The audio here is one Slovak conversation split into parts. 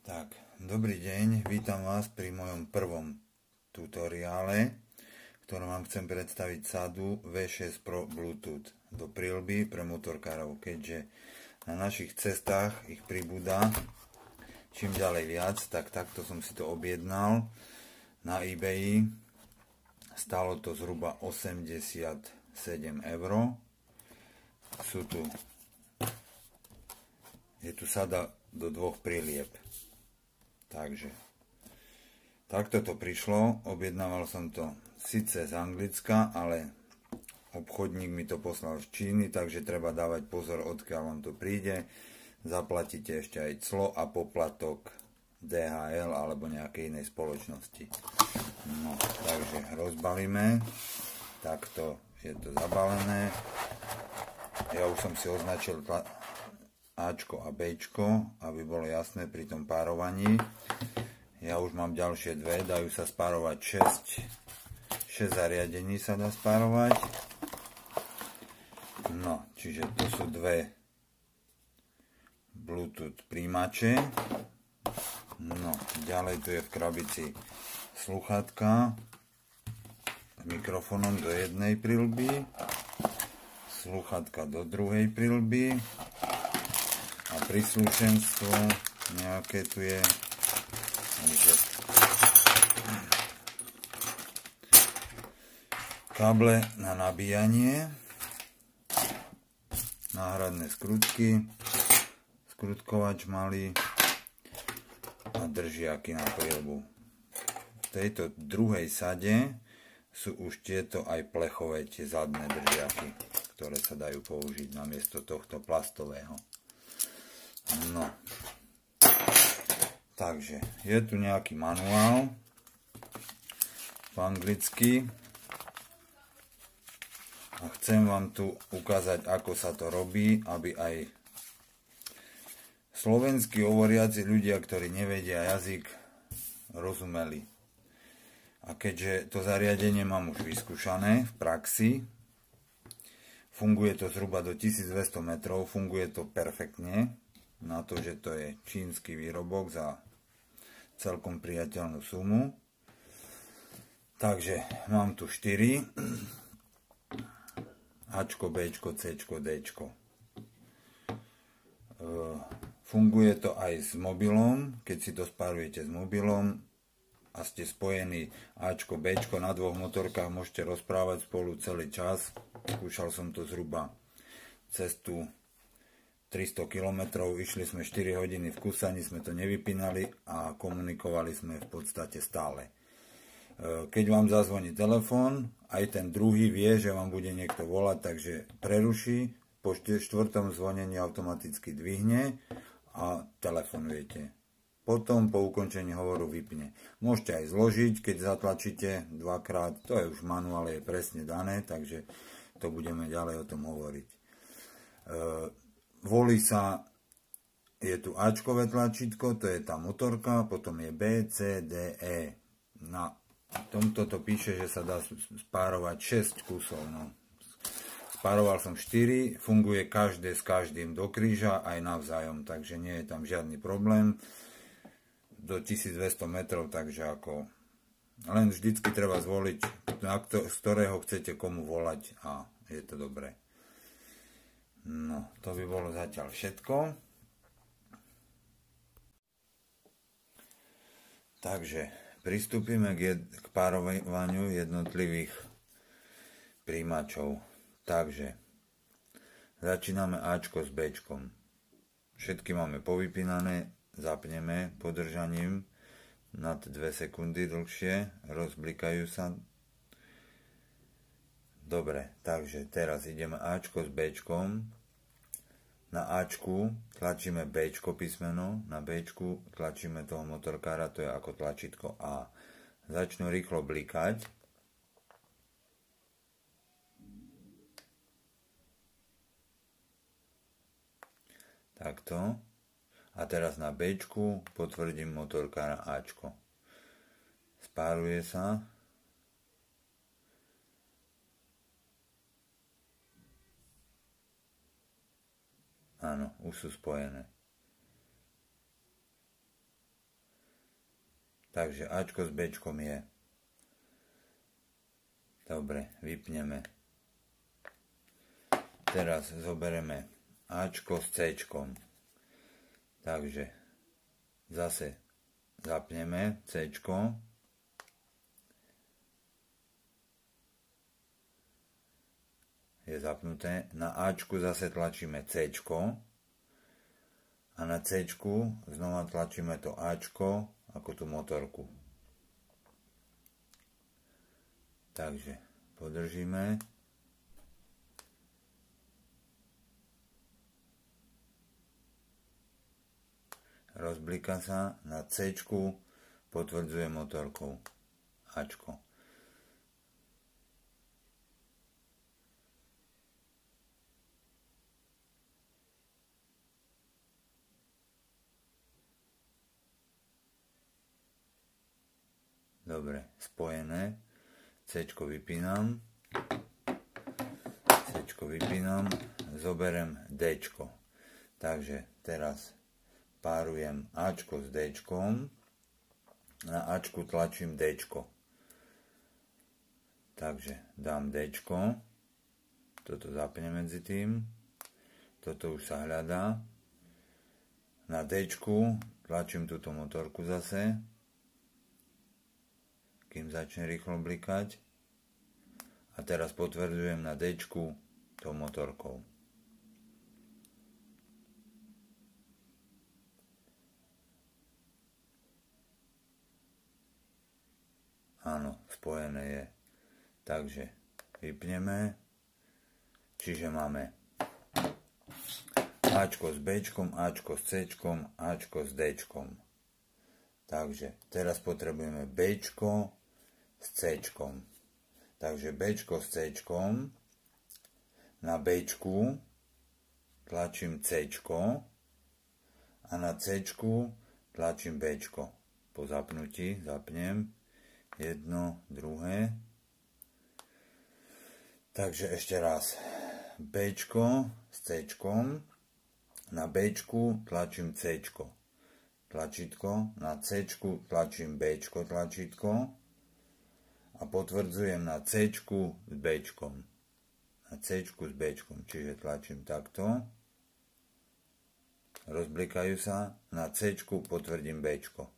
Tak, dobrý deň, vítam vás pri mojom prvom tutoriále, v ktorom vám chcem predstaviť sadu V6 Pro Bluetooth do príľby pre motorkárov, keďže na našich cestách ich pribúda čím ďalej viac, tak takto som si to objednal na eBay. Stálo to zhruba 87 €. Je tu sada do dvoch prílieb. Takže takto to prišlo, objednával som to síce z Anglicka, ale obchodník mi to poslal z Číny, takže treba dávať pozor, odkiaľ vám to príde. Zaplatíte ešte aj clo a poplatok DHL alebo nejakej inej spoločnosti. No, takže rozbalíme, takto je to zabalené. Ja už som si označil Ačko a Bčko, aby bolo jasné pri tom párovaní. Ja už mám ďalšie dve, dajú sa spárovať 6 zariadení sa dá spárovať. No, čiže to sú dve Bluetooth príjimače. No, ďalej tu je v krabici sluchátka s mikrofónom do jednej príľby, sluchátka do druhej príľby a príslušenstvo nejaké tu je, káble na nabíjanie, náhradné skrutky, skrutkovač malý a držiaky na príľbu. V tejto druhej sade sú už tieto aj plechové, tie zadné držiaky, ktoré sa dajú použiť namiesto tohto plastového. No, takže je tu nejaký manuál po anglicky a chcem vám tu ukázať, ako sa to robí, aby aj slovenskí hovoriaci ľudia, ktorí nevedia jazyk, rozumeli. A keďže to zariadenie mám už vyskúšané v praxi, funguje to zhruba do 1200 metrov, funguje to perfektne, na to, že to je čínsky výrobok za celkom priateľnú sumu. Takže mám tu 4. Ačko, Bčko, Cčko, Dčko. Funguje to aj s mobilom, keď si to spárujete s mobilom a ste spojení Ačko, Bčko na dvoch motorkách, môžete rozprávať spolu celý čas. Skúšal som to zhruba cestu 300 km, išli sme 4 hodiny v kuse, ani sme to nevypínali a komunikovali sme v podstate stále. Keď vám zazvoní telefón, aj ten druhý vie, že vám bude niekto volať, takže preruší, po 4. zvonení automaticky dvihne a telefonujete. Potom po ukončení hovoru vypne. Môžete aj zložiť, keď zatlačíte dvakrát, to je už v manuále je presne dané, takže to budeme ďalej o tom hovoriť. Volí sa, je tu Ačkové tlačítko, to je tá motorka, potom je B, C, D, E. Na tomto to píše, že sa dá spárovať 6 kusov. No. Spároval som 4, funguje každé s každým do kríža, aj navzájom, takže nie je tam žiadny problém. Do 1200 metrov, takže ako len vždycky treba zvoliť, z ktorého chcete komu volať a je to dobré. No, to by bolo zatiaľ všetko. Takže pristúpime k párovaniu jednotlivých príjimačov. Takže začíname Ačko s Bčkom. Všetky máme povypínané, zapneme podržaním nad 2 sekundy dlhšie, rozblikajú sa. Dobre, takže teraz ideme Ačko s Bčkom. Na Ačku tlačíme Bčko písmeno, na Bčku tlačíme toho motorkára, to je ako tlačítko A. Začnú rýchlo blikať. Takto. A teraz na Bčku potvrdím motorkára Ačko. Spáruje sa. Áno, už sú spojené. Takže Ačko s Bčkom je. Dobre, vypneme. Teraz zoberieme Ačko s Cčkom. Takže zase zapneme Cčko. Je zapnuté. Na Ačku zase tlačíme Cčko. A na Cčku znova tlačíme to Ačko ako tú motorku. Takže podržíme. Rozblika sa, na Cčku potvrdzuje motorkou Ačko. Dobre, spojené. Cčko vypínam. Zoberem Dčko. Takže teraz párujem Ačko s Dčkom. Na Ačku tlačím Dčko. Takže dám Dčko. Toto zapnem medzi tým. Toto už sa hľadá. Na Dčku tlačím túto motorku zase. Kým začne rýchlo blikať. A teraz potvrdzujem na Dčku tou motorkou. Áno, spojené je. Takže vypneme. Čiže máme Ačko s Bčkom, Ačko s Cčkom, Ačko s Dčkom. Takže teraz potrebujeme Bčko s Cčkom. Takže Bčko s Cčkom. Na Bčku tlačím Cčko a na Cčku tlačím Bčko. Po zapnutí zapnem jedno, druhé. Takže ešte raz. Bčko s Cčkom. Na Bčku tlačím Cčko. Tlačítko. Na Cčku tlačím Bčko tlačítko. A potvrdzujem na Cčku s Bčkom. Na Cčku s Bčkom. Čiže tlačím takto. Rozblikajú sa. Na Cčku potvrdím Bčko.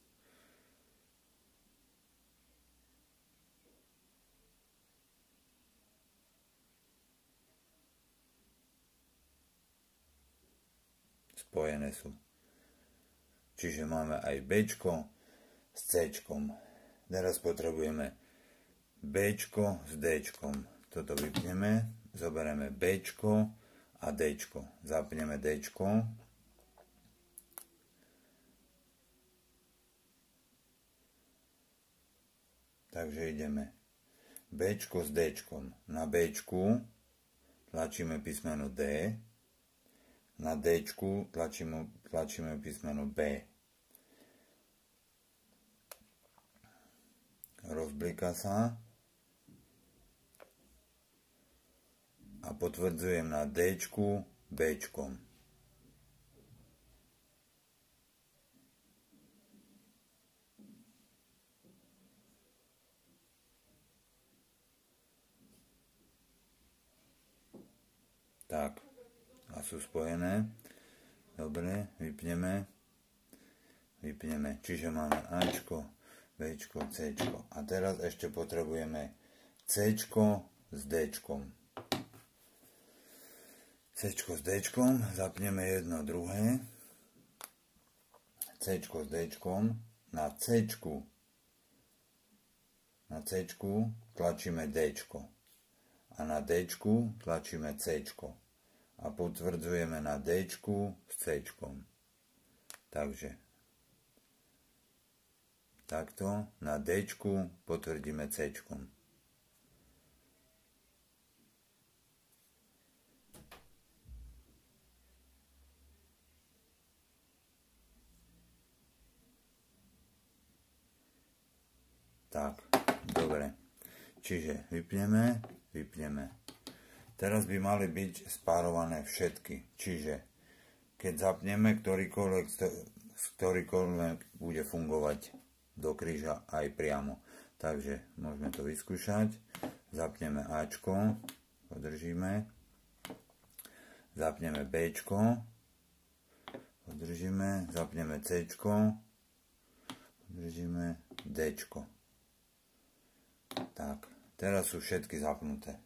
Spojené sú. Čiže máme aj Bčko s Cčkom. Teraz potrebujeme Bčko s Dčkom. Toto vypneme. Zoberieme Bčko a Dčko. Zapneme Dčko. Takže ideme. Bčko s Dčkom. Na Bčku tlačíme písmeno D. Na Dčku tlačíme písmeno B. Rozblika sa. A potvrdzujem na Dčku Bčkom. Tak. A sú spojené. Dobre, vypneme. Čiže máme Ačko, Bčko, Cčko. A teraz ešte potrebujeme Cčko s Dčkom. Cčko s Dčkom. Zapneme jedno, druhé. Cčko s Dčkom. Na Cčku tlačíme Dčko. A na Dčku tlačíme Cčko. A potvrdzujeme na Dčku s Cčkom. Takže takto na Dčku potvrdíme Cčkom. Tak, dobre. Čiže vypneme. Teraz by mali byť spárované všetky. Čiže keď zapneme, ktorýkoľvek bude fungovať do kríža aj priamo. Takže môžeme to vyskúšať. Zapneme Ačko, podržíme. Zapneme Bčko, podržíme. Zapneme Cčko, podržíme. Dčko. Tak, teraz sú všetky zapnuté.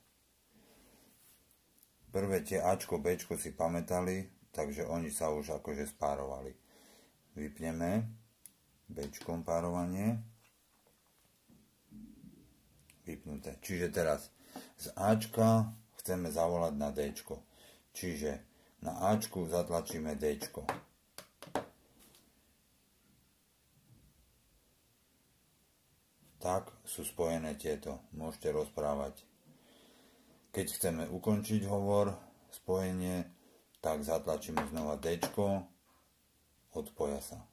Prvé tie Ačko, Bčko si pamätali, takže oni sa už akože spárovali. Vypneme Bčkom párovanie. Vypnuté. Čiže teraz z Ačka chceme zavolať na Dčko. Čiže na Ačku zatlačíme Dčko. Tak sú spojené tieto. Môžete rozprávať. Keď chceme ukončiť hovor, spojenie, tak zatlačíme znova Dčko, odpoja sa.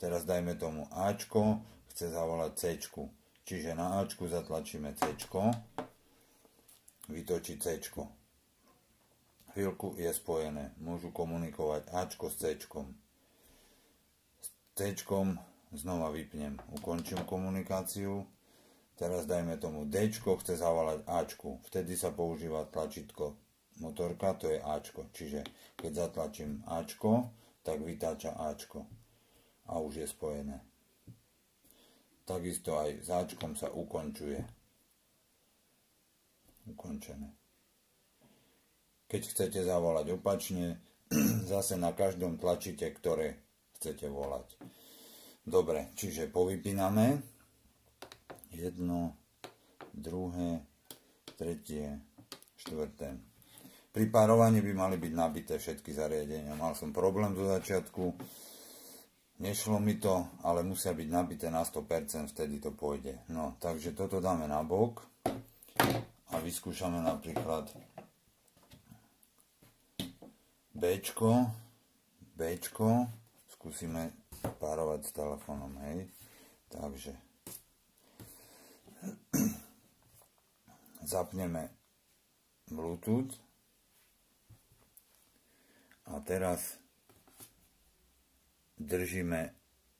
Teraz dajme tomu Ačko, chce zavolať Cčku. Čiže na Ačku zatlačíme Cčko, vytočí Cčko. Chvíľku je spojené. Môžu komunikovať Ačko s Cčkom. S Cčkom znova vypnem. Ukončím komunikáciu. Teraz dajme tomu Dčko, chce zavolať Ačku. Vtedy sa používa tlačítko motorka, to je Ačko. Čiže keď zatlačím Ačko, tak vytáča Ačko. A už je spojené. Takisto aj s Ačkom sa ukončuje. Ukončené. Keď chcete zavolať opačne, zase na každom tlačíte, ktoré chcete volať. Dobre, čiže povypíname. Jedno, druhé, tretie, štvrté. Pri párovaní by mali byť nabité všetky zariadenia. Mal som problém zo začiatku. Nešlo mi to, ale musia byť nabité na 100%, vtedy to pôjde. No, takže toto dáme na bok a vyskúšame napríklad Bčko, skúsime párovať s telefónom, hej. Takže zapneme Bluetooth a teraz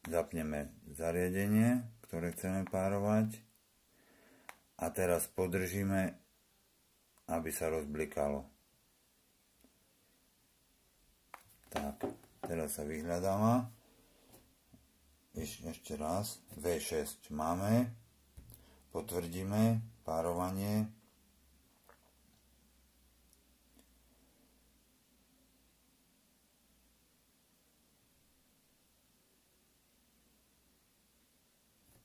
zapneme zariadenie, ktoré chceme párovať a teraz podržíme, aby sa rozblikalo. Tak, teraz sa vyhľadáva. Ešte raz. V6 máme. Potvrdíme párovanie.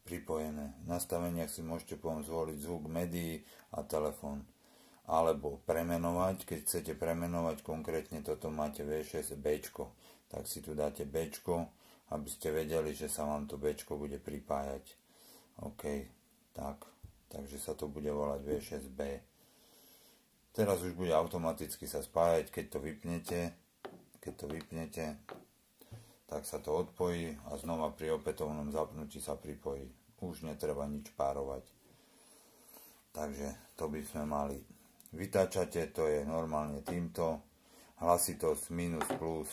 Pripojené. V nastaveniach si môžete potom zvoliť zvuk médií a telefón. Alebo premenovať, keď chcete premenovať, konkrétne toto máte V6 Bčko, tak si tu dáte Bčko, aby ste vedeli, že sa vám to Bčko bude pripájať. OK, takže sa to bude volať V6B. Teraz už bude automaticky sa spájať, keď to vypnete, tak sa to odpojí a znova pri opätovnom zapnutí sa pripojí. Už netreba nič párovať. Takže to by sme mali. Vytáčate, to je normálne týmto. Hlasitosť minus plus.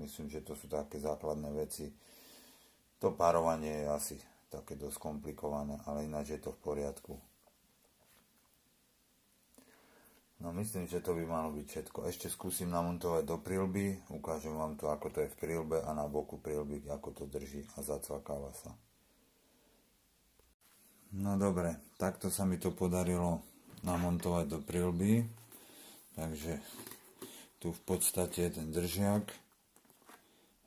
Myslím, že to sú také základné veci. To párovanie je asi také dosť komplikované, ale ináč je to v poriadku. No myslím, že to by malo byť všetko. Ešte skúsim namontovať do príľby. Ukážem vám to, ako to je v príľbe a na boku príľby, ako to drží a zacvakáva sa. No dobre, takto sa mi to podarilo namontovať do príľby. Takže tu v podstate je ten držiak,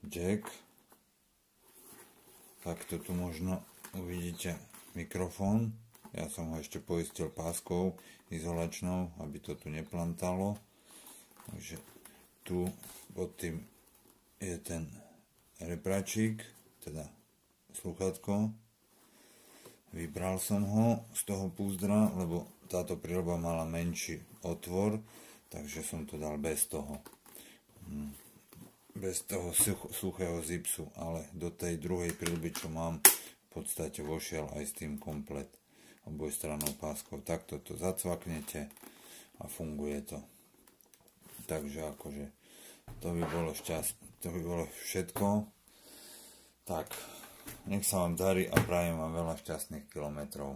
jack. Takto tu možno uvidíte mikrofón. Ja som ho ešte poistil páskou izolačnou, aby to tu neplantalo. Takže tu pod tým je ten repračík, teda slúchatko. Vybral som ho z toho púzdra, lebo táto príľba mala menší otvor, takže som to dal bez toho. Bez toho suchého zipsu, ale do tej druhej príľby, čo mám, v podstate vošiel aj s tým komplet. Obojstrannou páskou. Takto to zacvaknete a funguje to. Takže akože to by bolo všetko. Tak, Nech sa vám darí a prajem vám veľa šťastných kilometrov.